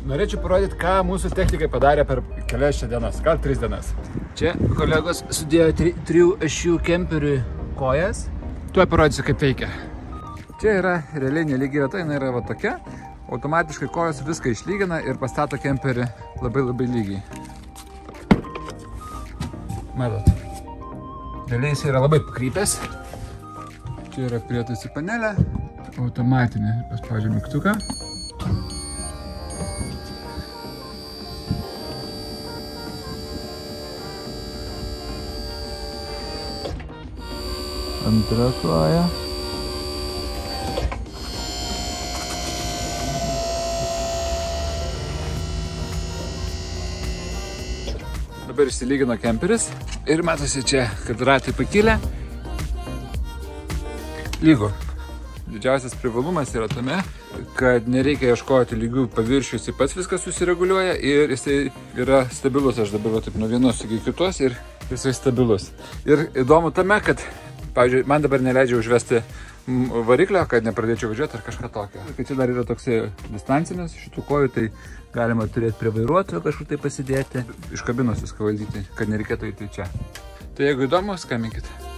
Norėčiau parodyti, ką mūsų technikai padarė per kelias šią dienas, gal 3 dienas. Čia kolegos sudėjo 3 ašių kemperiui kojas. Tuoj parodysiu, kaip veikia. Čia yra realiai nelygi vieta, jinai yra va tokia. Automatiškai kojos viską išlygina ir pastato kemperį labai lygiai. Matot. Realiai jis yra labai pakrypęs. Čia yra prietaisų panelė. Automatinė. Paspaudžiu mygtuką. Antra koja. Dabar išsilygino kemperis ir matosi čia, kad ratai pakilę. Lygu. Didžiausias privalumas yra tame, kad nereikia ieškoti lygių paviršių, jisai pats viskas susireguliuoja ir jisai yra stabilus. Aš dabar taip nuo vienos iki kitos ir jisai stabilus. Ir įdomu tame, kad pavyzdžiui, man dabar neleidžia užvesti variklio, kad nepradėčiau važiuoti ar kažką tokio. Kai čia dar yra toksai distancinis šitų kojų, tai galima turėti prie vairuotojo kažkur tai pasidėti, iš kabinos viską valdyti, kad nereikėtų įti čia. Tai jeigu įdomu, skambinkite.